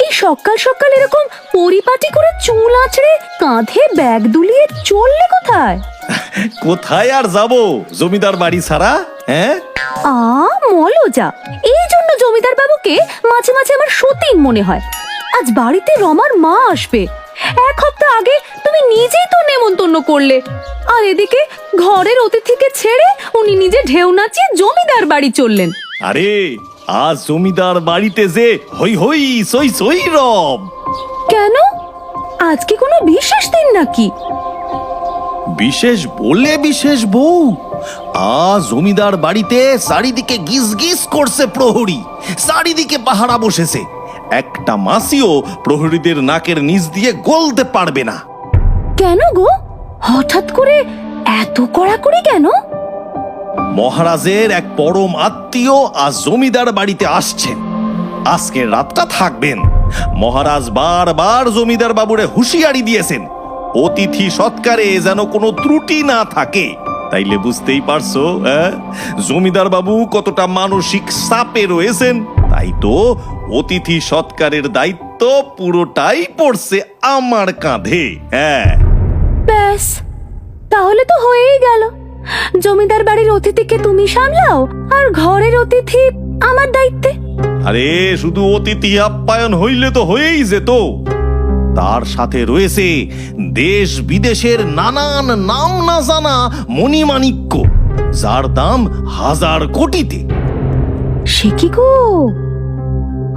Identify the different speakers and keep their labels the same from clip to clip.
Speaker 1: এই সকাল সকাল এরকম পরিপাটি করে চুল আঁচড়ে কাঁধে ব্যাগ দুলিয়ে চললে কোথায়?
Speaker 2: কোথায় আর যাব জমিদার বাড়ি ছাড়া? হ্যাঁ,
Speaker 1: মলজা, এই জন্য জমিদার বাবুকে মাঝে মাঝে আমার সতীন মনে হয়। আজ বাড়িতে রমার মা আসবে, 1 সপ্তাহ আগে তুমি নিজেই তো নেমন্তন্ন করলে, আর এদিকে ঘরের অতিথিকে ছেড়ে উনি নিজে ঢেউ নাচিয়ে জমিদার বাড়ি চললেন।
Speaker 2: আরে আজ জমিদার বাড়িতে যে হই হই সই সই রব।
Speaker 1: কেন, আজ কি কোনো বিশেষ দিন নাকি?
Speaker 2: বিশেষ বলে বিশেষ বউ, আজ জমিদার বাড়িতে চারিদিকে গিজ গিজ করছে প্রহরী, চারিদিকে পাহারা বসেছে। একটা মাসিও প্রহরীদের নাকের নিচ দিয়ে গলতে পারবে না।
Speaker 1: কেন গো, হঠাৎ করে এত কড়াকড়ি কেন?
Speaker 2: মহারাজের এক পরম আত্মীয় আজ জমিদার বাড়িতে আসছেন, আজকের রাতটা থাকবেন। মহারাজ বারবার জমিদার বাবুরে হুঁশিয়ারি দিয়েছেন, অতিথি সৎকারে যেন কোনো ত্রুটি না থাকে। তাইলে বুঝতেই পারছো জমিদার বাবু কতটা মানসিক চাপে রয়েছেন। তাই তো অতিথি সৎকারের দায়িত্ব পুরোটাই পড়ছে আমার কাঁধে।
Speaker 1: ব্যাস, তাহলে তো হয়েই গেল। জমিদার বাড়ির অতিথিকে তুমি সামলাও, আর ঘরের অতিথি আমার দায়িত্বে।
Speaker 2: আরে শুধু অতিথি আপ্যায়ন হইলে তো হয়েই যেত, তার সাথে রয়েছে দেশ বিদেশের নানান নাম না জানা মণিমাণিক্য, যার দাম 1000 কোটিতে।
Speaker 1: সে কি গো,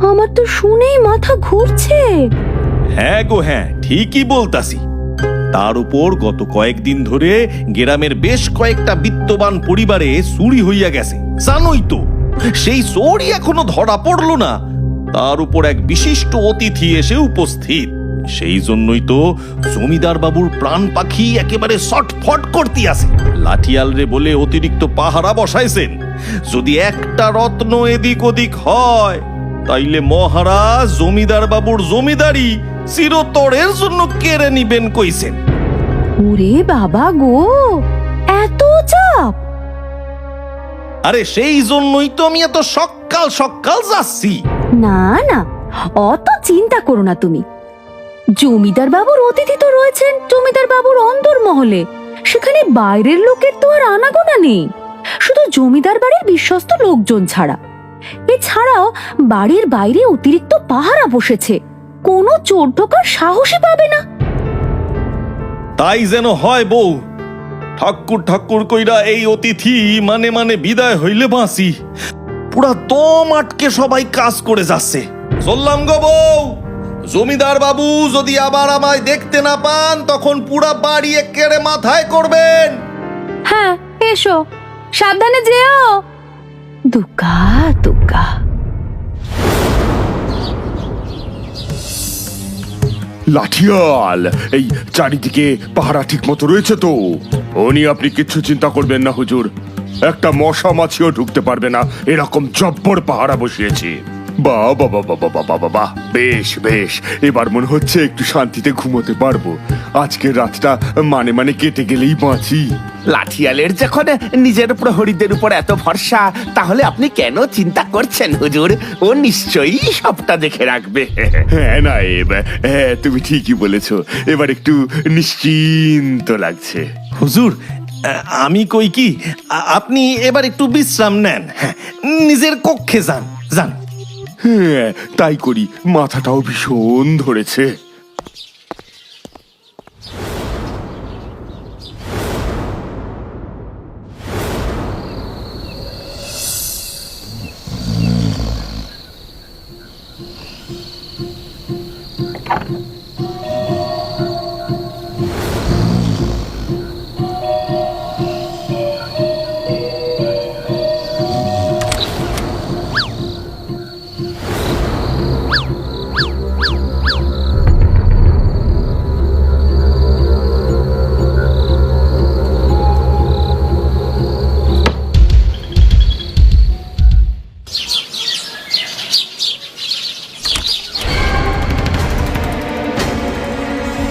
Speaker 1: আমার তো শুনেই মাথা ঘুরছে।
Speaker 2: হ্যাঁ গো হ্যাঁ, ঠিকই বলতাছি। তার উপর গত কয়েকদিন ধরে গ্রামের বেশ কয়েকটা বিত্তবান পরিবারে চুরি হইয়া গেছে, জানোই তো। সেই চোরই এখনো ধরা পড়লো না, তার উপর এক বিশিষ্ট অতিথি এসে উপস্থিত। সেই জন্যই তো জমিদার বাবুর প্রাণ পাখি একেবারে ছটফট করতে আছে। লাঠিয়াল রে বলে অতিরিক্ত পাহারা বসাইছেন। যদি একটা রত্ন এদিক ওদিক হয়, তাইলে মহারাজ জমিদার বাবুর জমিদারি চিরতরের জন্য কেড়ে নিবেন কইছেন।
Speaker 1: ওরে বাবা গো, এত চাপ!
Speaker 2: আরে সেই জন্যই তো আমি এত সকাল সকাল যাচ্ছি।
Speaker 1: না না, অত চিন্তা করো না তুমি। জমিদার বাবুর অতিথি তো রয়েছেন জমিদার বাবুর অন্দরমহলে, সেখানে বাইরের লোকের তো আর আনাগোনা নেই, শুধু জমিদার বাড়ির বিশ্বস্ত লোকজন ছাড়া। এছাড়াও বাড়ির বাইরে অতিরিক্ত পাহারা বসেছে, কোনো চোর ঢোকার সাহসই পাবে না।
Speaker 2: তাই যেন হয় বউ। ঠাকুর ঠাকুর কইরা এই অতিথি মানে মানে বিদায় হইলে বাঁচি। পুরা দম আটকে সবাই কাজ করে যাচ্ছে। চললাম গো বউ। জমিদার বাবু যদি আবার আমায় দেখতে না পান, তখন পুরা বাড়ি একেবারে মাথায় করবেন।
Speaker 1: হ্যাঁ, এসো, সাবধানে যেও। দুকা দুকা।
Speaker 3: লাঠিয়াল, এই চারিদিকে পাহারা ঠিক মতো রয়েছে তো? উনি আপনি কিচ্ছু চিন্তা করবেন না হুজুর, একটা মশা মাছিও ঢুকতে পারবে না, এরকম জব্বর পাহারা বসিয়েছি। বাহ বাবা বাবা বাবা বাবা, বেশ বেশ, এবার মনে হচ্ছে একটু শান্তিতে ঘুমোতে পারবো। আজকের রাতটা মানে মানে কেটে গেলেই বাঁচি।
Speaker 4: লাঠিয়ালের যখন নিজের প্রহরীদের উপর এত ভরসা, তাহলে আপনি কেন চিন্তা করছেন হুজুর? ও নিশ্চয়ই সবটা দেখে রাখবে।
Speaker 3: হ্যাঁ নায়েব, হ্যাঁ তুমি ঠিকই বলেছো, এবার একটু নিশ্চিন্ত লাগছে।
Speaker 2: হুজুর, আমি কই কি, আপনি এবার একটু বিশ্রাম নেন, নিজের কক্ষে যান যান।
Speaker 3: হ্যাঁ তাই করি, মাথাটাও ভীষণ ধরেছে।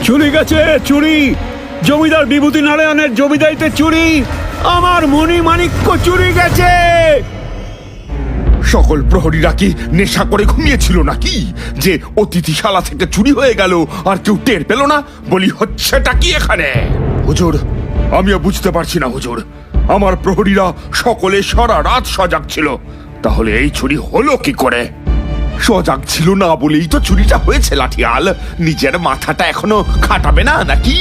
Speaker 5: চুরি গেছে, চুরি! জমিদার বিভূতি নারায়ণের জমিদারিতে চুরি! আমার মণিমাণিক্য চুরি গেছে!
Speaker 3: সকল প্রহরীরা কি নেশা করে ঘুমিয়েছিল নাকি যে অতিথিশালা থেকে চুরি হয়ে গেল আর কেউ টের পেল না? বলি হচ্ছেটা কি এখানে? হুজুর, আমিও বুঝতে পারছি না হুজুর। আমার প্রহরীরা সকলে সারা রাত সজাগ ছিল, তাহলে এই চুরি হলো কি করে? সজাগ ছিল না বলেই তো চুরিটা হয়েছে লাঠিয়াল। নিজের মাথাটা এখনো খাটাবে না নাকি?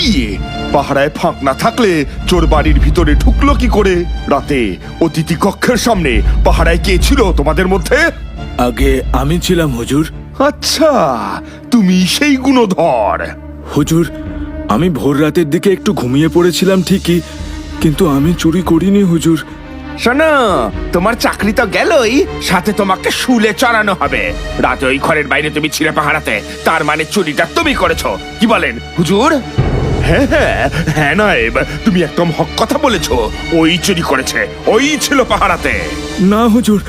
Speaker 3: পাহারায় ফাঁক না থাকলে চোর বাড়ির ভিতরে ঢুকলো কি করে? রাতে অতিথি কক্ষের সামনে পাহারায় কে ছিল তোমাদের মধ্যে?
Speaker 5: আগে আমি ছিলাম হুজুর।
Speaker 3: আচ্ছা, তুমি সেই গুণধর।
Speaker 5: হুজুর, আমি ভোর রাতের দিকে একটু ঘুমিয়ে পড়েছিলাম ঠিকই, কিন্তু আমি চুরি করিনি হুজুর।
Speaker 4: শোনো, তোমার চাকরি তো গেলই, সাথে তোমাকে শুলে চড়ানো হবে। রাতে ওই ঘরের বাইরে তুমি ছিলে পাহারাতে, তার মানে চুরিটা তুমি করেছো। কি বলেন হুজুর?
Speaker 3: হ্যাঁ হ্যাঁ হ্যাঁ নায়েব, তুমি একদম হক কথা বলেছো। ওই চুরি করেছে, ওই ছিল পাহারাতে।
Speaker 5: না হুজুর,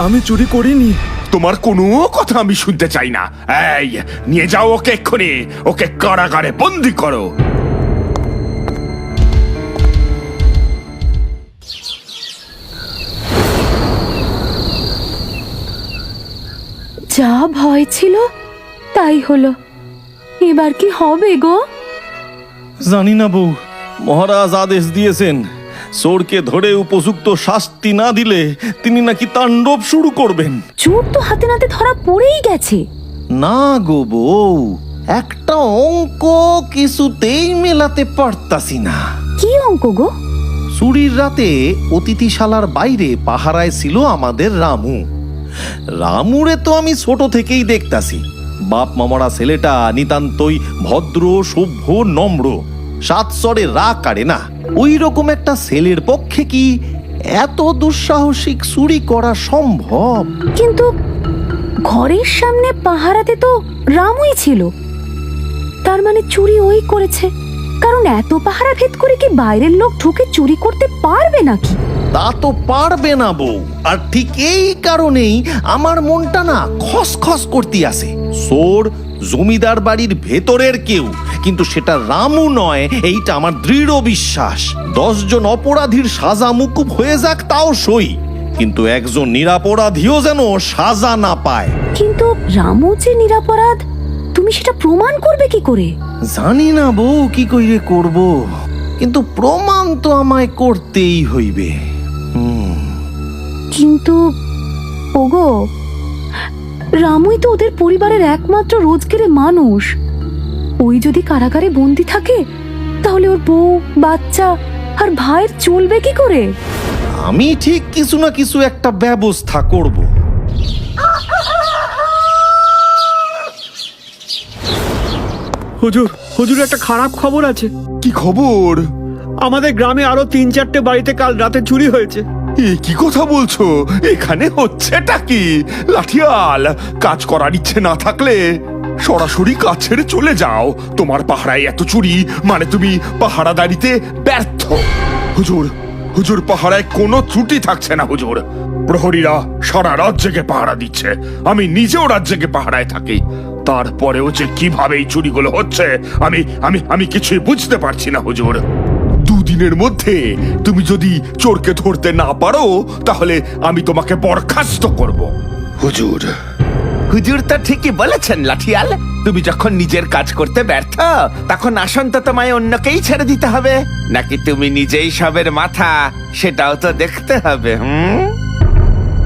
Speaker 5: আমি চুরি করিনি।
Speaker 3: তোমার কোনো কথা আমি শুনতে চাই না। এই, নিয়ে যাও ওকে এক্ষুনি, ওকে কারাগারে বন্দি করো।
Speaker 1: যা ভয় ছিল তাই হলো। এবার কি হবে গো?
Speaker 2: জানি না বউ, মহারাজ আদেশ দিয়েছেন চোরকে ধরে উপযুক্ত শাস্তি না দিলে তিনি নাকি তাণ্ডব শুরু করবেন।
Speaker 1: চোর তো হাতে নাতে ধরা পড়েই গেছে।
Speaker 2: না গো বউ, একটা অঙ্ক কিছুতেই মেলাতে পারতাছি না।
Speaker 1: কি অঙ্ক গো?
Speaker 2: চুরির রাতে অতিথিশালার বাইরে পাহারায় ছিল আমাদের রামু। রামুরে তো আমি ছোট থেকেই দেখতাছি। বাপ মামারা ছেলেটা নিতান্তই ভদ্র, সভ্য, নম্র, সাতসরে রাগ কাড়ে না। ওই রকম একটা ছেলের পক্ষে কি এত দুঃসাহসিক চুরি করা সম্ভব?
Speaker 1: কিন্তু ঘরের সামনে পাহারাতে তো রামুই ছিল, তার মানে চুরি ওই করেছে। কারণ এত পাহারা ভেদ করে কি বাইরের লোক ঢুকে চুরি করতে পারবে নাকি?
Speaker 2: তা তো পারবে না বউ, আর ঠিক এই কারণেই আমার মনটা না খসখস করতে আসে। চোর জমিদার বাড়ির ভেতরের কেউ, কিন্তু সেটা রামু নয়, এইটা আমার দৃঢ় বিশ্বাস। 10 জন অপরাধীর সাজা মুকুব হয়ে যাক তাও সই, কিন্তু একজন নিরাপরাধীও যেন সাজা না পায়।
Speaker 1: কিন্তু রামু যে নিরাপরাধ, তুমি সেটা প্রমাণ করবে কি করে?
Speaker 2: জানি না বউ কি কইরে করব, কিন্তু প্রমাণ তো আমায় করতেই হইবে।
Speaker 1: কিন্তু ওগো, রামুই তো ওদের পরিবারের একমাত্র রোজগারের মানুষ। ওই যদি কারাগারে বন্দি থাকে, তাহলে ওর বউ, বাচ্চা আর ভাইয়ের চলবে কি করে?
Speaker 2: আমি ঠিক কিছু না কিছু একটা ব্যবস্থা করব।
Speaker 5: হুজুর, হুজুর, একটা খারাপ খবর আছে।
Speaker 3: কি খবর?
Speaker 5: আমাদের গ্রামে আরো 3-4টে বাড়িতে কাল রাতে চুরি হয়েছে।
Speaker 3: এ কি কথা বলছো? এখানে হচ্ছেটা কি? লাঠিয়াল, কাজ করার ইচ্ছে না থাকলে সরাসরি কাজ ছেড়ে চলে যাও। তোমার পাহারায় এত চুরি মানে তুমি পাহারাদারিতে ব্যর্থ। হুজুর, হুজুর, পাহারায় কোনো ত্রুটি থাকছে না হুজুর। প্রহরীরা সারা রাত জেগে পাহারা দিচ্ছে, আমি নিজেও রাত জেগে পাহারায় থাকি। তারপরেও যে কিভাবে এই চুরিগুলো হচ্ছে আমি আমি আমি কিছুই বুঝতে পারছি না হুজুর। 2 দিনের মধ্যে তুমি যদি চোরকে ধরতে না পারো, তাহলে আমি তোমাকে বরখাস্ত করব। হুজুর,
Speaker 4: হুজুর তো ঠিকই বলেছেন লাঠিয়াল। তুমি যখন নিজের কাজ করতে ব্যর্থ, তখন আসন তো তোমায় অন্যকেই ছেড়ে দিতে হবে, নাকি তুমি নিজেই সবের মাথা, সেটাও তো দেখতে হবে।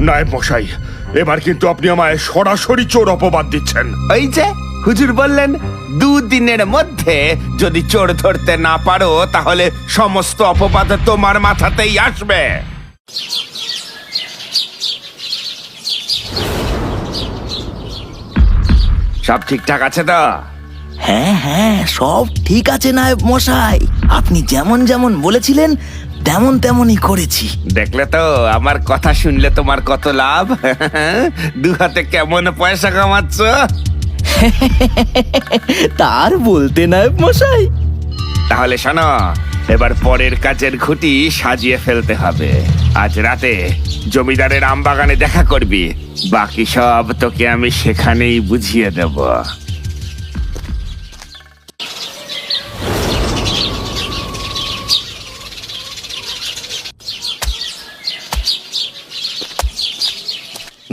Speaker 3: নায়েব মশাই, এবার কিন্তু আপনি আমায় সরাসরি চোর অপবাদ দিচ্ছেন।
Speaker 4: ওই যে হুজুর বললেন, 2 দিনের মধ্যে যদি চোর ধরতে না পারো, তাহলে সমস্ত অপবাদ তোমার মাথাতেই আসবে। সব ঠিকঠাক আছে তো?
Speaker 6: হ্যাঁ হ্যাঁ, সব ঠিক আছে নায়েব মশাই। আপনি যেমন যেমন বলেছিলেন তেমন তেমনই করেছি।
Speaker 4: দেখলে তো আমার কথা শুনলে তোমার কত লাভ। 2 হাতে কেমন পয়সা কামাচ্ছ।
Speaker 6: তার বলতে নায়েব মশাই।
Speaker 4: তাহলে শোনো, এবার পরের কাজের খুঁটি সাজিয়ে ফেলতে হবে। আজ রাতে জমিদারের আমবাগানে দেখা করবি, বাকি সব তোকে আমি সেখানেই বুঝিয়ে দেব।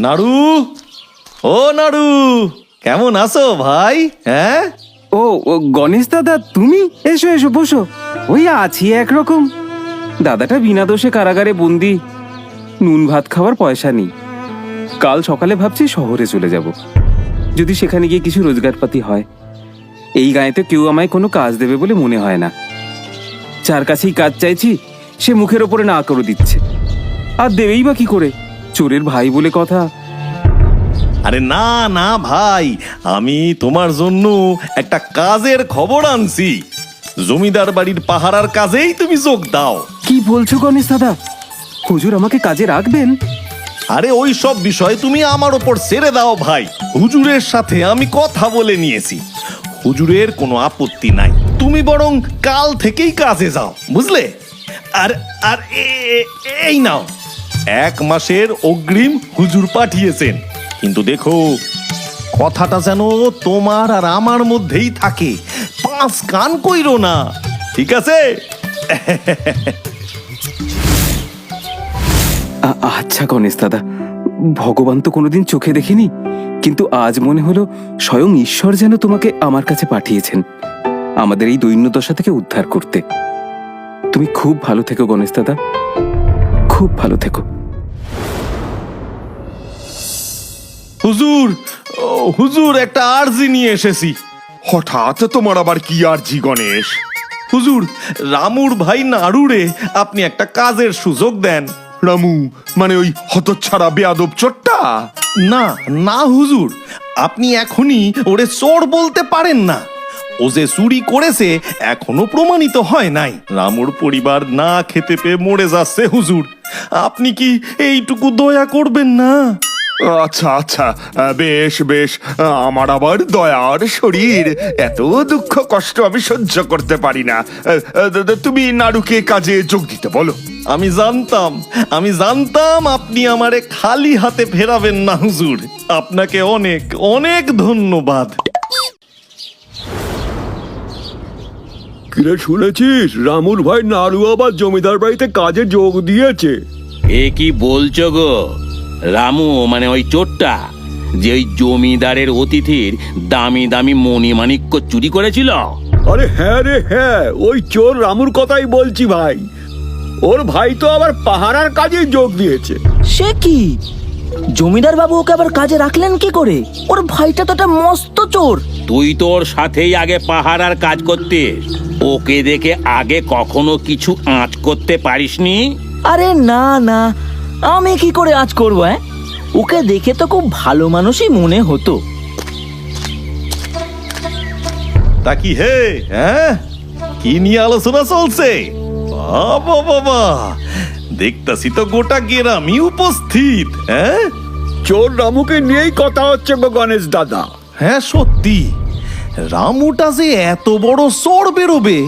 Speaker 2: নাড়ু, ও নাড়ু, কেমন আছো ভাই? হ্যাঁ,
Speaker 7: ও ও গণেশ দাদা, তুমি এসো এসো বসো। ওই আছি একরকম। দাদাটা বিনা দোষে কারাগারে বন্দি, নুন ভাত খাওয়ার পয়সা নেই। কাল সকালে ভাবছি শহরে চলে যাব, যদি সেখানে গিয়ে কিছু রোজগারপাতি হয়। এই গাঁয়েতে কেউ আমায় কোনো কাজ দেবে বলে মনে হয় না। যার কাছেই কাজ চাইছি সে মুখের ওপরে না করে দিচ্ছে, আর দেবেই বা কি করে? চোরের ভাই বলে কথা।
Speaker 2: আরে না না ভাই, আমি তোমার জন্য একটা কাজের খবর আনছি। জমিদার বাড়ির পাহারার কাজেই তুমি যোগ দাও।
Speaker 7: কি বলছো গণেশ দাদা? হুজুর আমাকে কাজে রাখবেন?
Speaker 2: আরে ওই সব বিষয় তুমি আমার ওপর ছেড়ে দাও ভাই। হুজুরের সাথে আমি কথা বলে নিয়েছি, হুজুরের কোনো আপত্তি নাই। তুমি বরং কাল থেকেই কাজে যাও, বুঝলে? আর আর এই নাও, 1 মাসের অগ্রিম হুজুর পাঠিয়েছেন। কিন্তু দেখো, কথাটা যেন তোমার আর আমার মধ্যেই থাকে, 5 কান কইরো না, ঠিক আছে?
Speaker 7: আচ্ছা গণেশ দাদা, ভগবান তো কোনোদিন চোখে দেখিনি, কিন্তু আজ মনে হলো স্বয়ং ঈশ্বর যেন তোমাকে আমার কাছে পাঠিয়েছেন আমাদের এই দৈন্যদশা থেকে উদ্ধার করতে। তুমি খুব ভালো থেকো গণেশ দাদা, খুব ভালো থেকো।
Speaker 2: হুজুর, হুজুর, একটা আরজি নিয়ে এসেছি।
Speaker 3: হঠাৎ তোমার আবার কি আরজি গণেশ?
Speaker 2: হুজুর, রামুর ভাই নাড়ুরে আপনি একটা কাজের সুযোগ দেন।
Speaker 3: রামু মানে ওই হতচ্ছাড়া বেয়াদব চোরটা?
Speaker 2: না না হুজুর, আপনি এখনই ওরে চোর বলতে পারেন না। ও যে চুরি করেছে এখনো প্রমাণিত হয় নাই। রামুর পরিবার না খেতে পেয়ে মরে যাচ্ছে হুজুর, আপনি কি এইটুকু দয়া করবেন না?
Speaker 3: আচ্ছা আচ্ছা, বেশ বেশ, আমার আবার দয়ার শরীর, এত দুঃখ কষ্ট আমি সহ্য করতে পারি না। তুমি নাড়ুকে কাজে যোগ দিতে বলো।
Speaker 2: আমি জানতাম আপনি আমারে খালি হাতে ফেরাবেন না হুজুর। আপনাকে অনেক অনেক ধন্যবাদ।
Speaker 5: কিরে, শুনেছিস রামুর ভাই নাড়ু আবার জমিদার বাড়িতে কাজে যোগ দিয়েছে?
Speaker 8: এ কি বলছো গো? রামু মানে ওই চোরটা যে ওই জমিদারের অতিথির দামি দামি মণিমাণিক্য চুরি করেছিল?
Speaker 5: আরে হ্যাঁ রে হ্যাঁ, ওই চোর রামুর কথাই বলছি ভাই। ওর ভাই তো আবার পাহারার কাজে যোগ দিয়েছে।
Speaker 6: সে কি? জমিদার বাবু ওকে আবার কাজে রাখলেন কি করে? ওর ভাইটা তো একটা মস্ত চোর।
Speaker 8: তুই তোর সাথেই আগে পাহারার কাজ করতিস, ওকে দেখে আগে কখনো কিছু আঁচ করতে পারিসনি?
Speaker 6: আরে না না, আমি কি করে আজ করবো? ওকে দেখে তো খুব ভালো মানুষই মনে হতো।
Speaker 2: তা কি হে, হ্যাঁ, কি নিয়ে আলোচনা চলছে? বাবা বাবা, দেখতাছি তো গোটা গ্রামই উপস্থিত। হ্যাঁ,
Speaker 5: চোর রামুকে নিয়েই কথা হচ্ছে গো গণেশ দাদা।
Speaker 2: হ্যাঁ সত্যি, রামুটা যে এত বড় চোর বেরোবে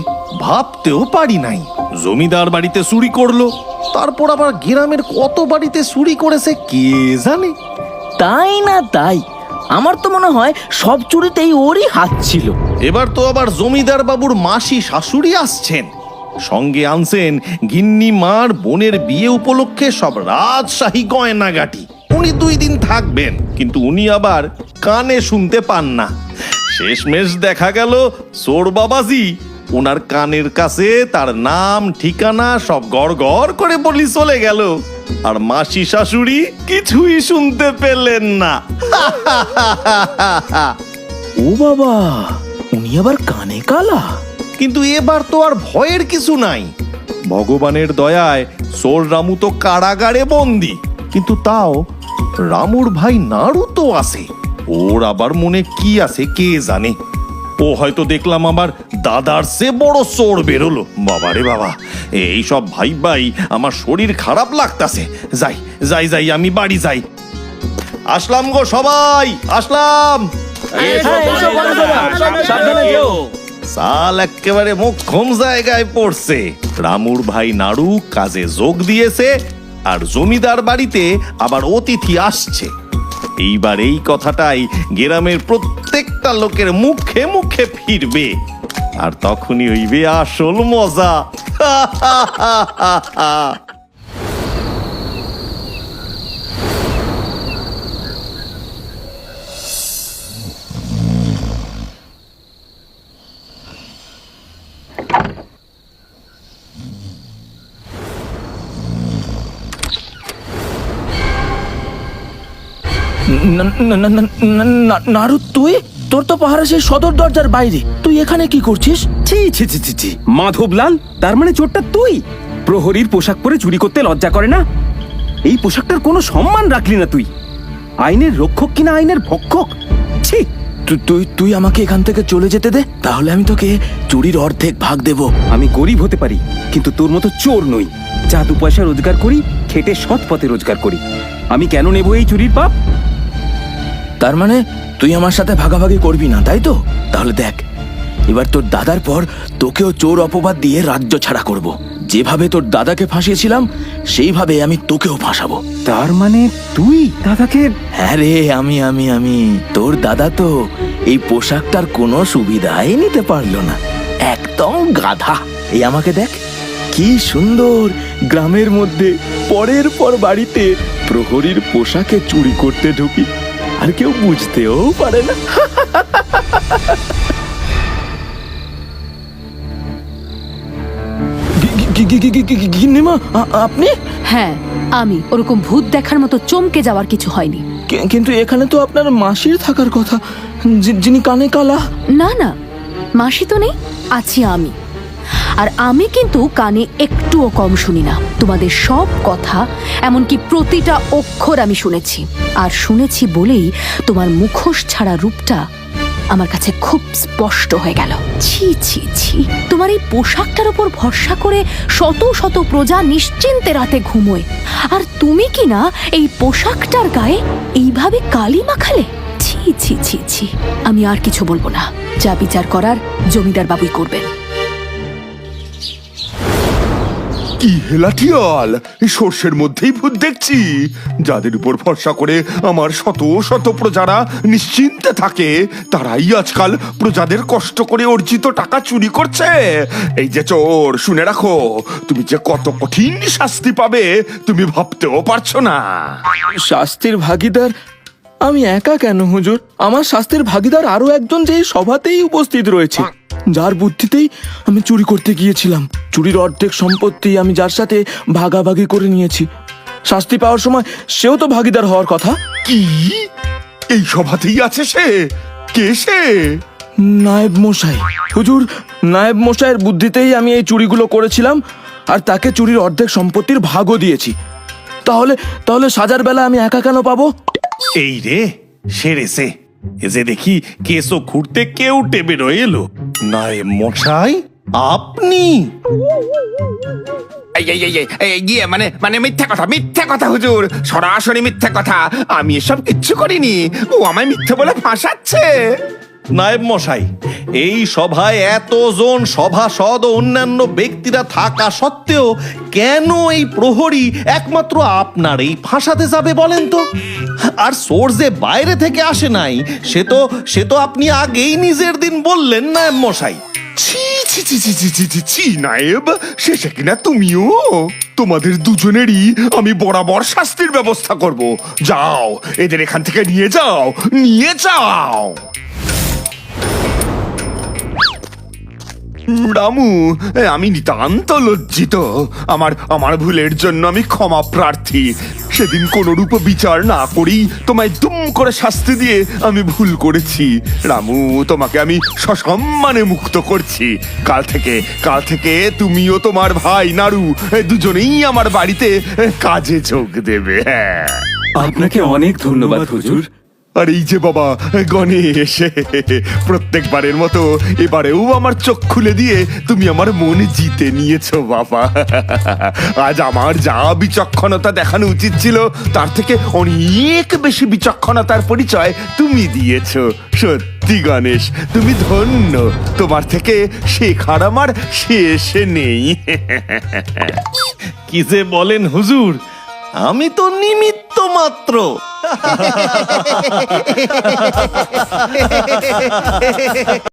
Speaker 2: ভাবতেও পারি নাই। জমিদার বাড়িতে চুরি করলো, তারপর আবার গ্রামের কত বাড়িতে চুরি করেছে কে জানে।
Speaker 6: তাই না তাই, আমার তো মনে হয় সব চুরিতেই ওরই হাত ছিল।
Speaker 2: এবার তো আবার জমিদার বাবুর মাসি শাশুড়ি আসছেন, সঙ্গে আনছেন গিন্নি মার বোনের বিয়ে উপলক্ষে সব রাজশাহী গয়নাগাটি। উনি 2 দিন থাকবেন, কিন্তু উনি আবার কানে শুনতে পান না। শেষমেশ দেখা গেল চোর বাবাজি ওনার কানের কাছে তার নাম ঠিকানা সব গড় গড় করে বলি চলে গেল, আর মাসি শাশুড়ি কিছুই শুনতে পেলেন না।
Speaker 6: ও বাবা, উনি আবার কানে কালা?
Speaker 2: কিন্তু এবার তো আর ভয়ের কিছু নাই। ভগবানের দয়ায় চোর রামু তো কারাগারে বন্দি, কিন্তু তাও রামুর ভাই নাড়ু তো আছে। ওর আবার মনে কি আছে কে জানে। ও হয়তো দেখলাম আবার দাদার সে বড় চোর বেরোলো। বাবারে বাবা, এই সব ভাই ভাই আমার শরীর খারাপ লাগতাছে। যাই যাই যাই, আমি বাড়ি যাই। আসলাম গো সবাই, আসলাম। সাল একেবারে মোক্ষম জায়গায় পড়ছে। রামুর ভাই নাড়ু কাজে যোগ দিয়েছে, আর জমিদার বাড়িতে আবার অতিথি আসছে। এইবার এই কথাটাই গ্রামের প্রত্যেকটা লোকের মুখে মুখে ফিরবে, আর তখনই হইবে আসল মজা।
Speaker 6: নারু, তুই? তোর তো পাহারা সেই সদর দরজার বাইরে, তুই এখানে কি করছিস?
Speaker 7: ছি ছি ছি ছি ছি, মাধবলাল, তার মানে চোরটা তুই? প্রহরীর পোশাক পরে চুরি করতে লজ্জা করে না? এই পোশাকটার কোনো সম্মান রাখলি না তুই। আইনের রক্ষক কিনা আইনের ভক্ষক। ছি!
Speaker 6: তুই আমাকে এখান থেকে চলে যেতে দে, তাহলে আমি তোকে চুরির অর্ধেক ভাগ দেব।
Speaker 7: আমি গরিব হতে পারি, কিন্তু তোর মতো চোর নই। যা দু পয়সা রোজগার করি, খেটে সৎ পথে রোজগার করি। আমি কেন নেব এই চুরির পাপ?
Speaker 6: তার মানে তুই আমার সাথে ভাগাভাগি করবি না, তাই তো? তাহলে দেখ, এবার তোর দাদার পর তোকেও চোর অপবাদ দিয়ে রাজ্য ছাড়া করব। যেভাবে তোর দাদাকে ফাঁসিয়েছিলাম সেইভাবে আমি তোকেও ফাঁসাবো।
Speaker 7: তার মানে তুই দাদাকে?
Speaker 6: হ্যাঁ রে, আমি তোর দাদা তো এই পোশাকটার কোনো সুবিধাই নিতে পারলো না, একদম গাধা। এই আমাকে দেখ, কি সুন্দর গ্রামের মধ্যে পরের পর বাড়িতে প্রহরীর পোশাকে চুরি করতে ঢুকি, আর কেউ বুঝতেও পারে না। গিন্নিমা, আপনি?
Speaker 1: হ্যাঁ, আমি ওরকম ভূত দেখার মতো চমকে যাওয়ার কিছু হয়নি।
Speaker 6: কিন্তু এখানে তো আপনার মাসির থাকার কথা, যিনি কানে কালা।
Speaker 1: না না, মাসি তো নেই, আছি আমি। আর আমি কিন্তু কানে একটুও কম শুনি না। তোমাদের সব কথা, এমনকি প্রতিটা অক্ষর আমি শুনেছি। আর শুনেছি বলেই তোমার মুখোশ ছাড়া রূপটা আমার কাছে খুব স্পষ্ট হয়ে গেল। ছি ছি ছি, তোমার এই পোশাকটার উপর ভরসা করে শত শত প্রজা নিশ্চিন্তে রাতে ঘুমোয়, আর তুমি কি না এই পোশাকটার গায়ে এইভাবে কালি মাখালে? ছি ছি ছি ছি, আমি আর কিছু বলবো না। যা বিচার করার জমিদার বাবুই করবেন।
Speaker 3: কি হেলাঠিয়াল, এই সর্ষের মধ্যেই ভূত দেখছি। যাদের উপর ভরসা করে আমার শত শত প্রজারা নিশ্চিন্তে থাকে, তারাই আজকাল প্রজাদের কষ্ট করে অর্জিত টাকা চুরি করছে। এই যে চোর, শুনে রাখো, তুমি যে কত কঠিন শাস্তি পাবে তুমি ভাবতেও পারছো না।
Speaker 6: শাস্তির ভাগীদার আমি একা কেন হুজুর? আমার শাস্তির ভাগীদার আরো একজন যে এই সভাতেই উপস্থিত রয়েছে, যার বুদ্ধিতেই আমি চুরি করতে গিয়েছিলাম। চুরির অর্ধেক সম্পত্তি আমি যার সাথে ভাগাভাগি করে নিয়েছি। শাস্তি পাওয়ার সময় সেও তো ভাগীদার হওয়ার কথা।
Speaker 3: কি? এই সভাতেই আছে সে? কে সে?
Speaker 6: নায়েব মশাই। হুজুর, নায়েব মশাইয়ের বুদ্ধিতেই আমি এই চুরিগুলো করেছিলাম, আর তাকে চুরির অর্ধেক সম্পত্তির ভাগও দিয়েছি। তাহলে সাজার বেলা আমি একা কেন পাবো?
Speaker 2: এই রে, সেরেছে। এ যে দেখি কেসও খুঁড়তে কেউ টেবে রয়েলো। নায়েব মশাই, আপনি?
Speaker 4: গিয়ে মানে মিথ্যা কথা হুজুর, সরাসরি মিথ্যা কথা। আমি এসব কিচ্ছু করিনি, ও আমায় মিথ্যে বলে ফাঁসাচ্ছে।
Speaker 2: নায়েব মশাই, এই সভায় এতজন সভাসদ ও অন্যান্য ব্যক্তিরা থাকা সত্ত্বেও কেন এই প্রহরী একমাত্র আপনার এই ফাঁসাতে যাবে বলেন তো? আর সোর যে বাইরে থেকে আসে নাই, সে তো আপনি আগেই নিজের দিন বললেন নায়েব মশাই।
Speaker 3: ছি ছি ছি ছি ছি ছি ছি ছি, নায়েব, শেষে কিনা তুমিও? তোমাদের দুজনেরই আমি বরাবর শাস্তির ব্যবস্থা করব। যাও, এদের এখান থেকে নিয়ে যাও। রামু, আমি নিতান্ত লজ্জিত। আমার ভুলের জন্য আমি ক্ষমা প্রার্থী। সেদিন কোনরূপ বিচার না করেই তোমায় দুম করে শাস্তি দিয়ে আমি ভুল করেছি। রামু, তোমাকে আমি সসম্মানে মুক্ত করছি। কাল থেকে তুমিও তোমার ভাই নাড়ু দুজনেই আমার বাড়িতে কাজে যোগ দেবে। হ্যাঁ,
Speaker 7: আপনাকে অনেক ধন্যবাদ হুজুর।
Speaker 3: আর এই যে বাবা গণেশ, প্রত্যেকবারের মতো এবারেও আমার চোখ খুলে দিয়ে তুমি আমার মন জিতে নিয়েছো বাবা। আজ আমার যা বিচক্ষণতা দেখানো উচিত ছিল তার থেকে অনেক বেশি বিচক্ষণতার পরিচয় তুমি দিয়েছো। সত্যি গণেশ, তুমি ধন্য। তোমার থেকে শেখার আমার শেষ নেই।
Speaker 2: কি যে বলেন হুজুর, আমি তো নিমিত্ত মাত্র।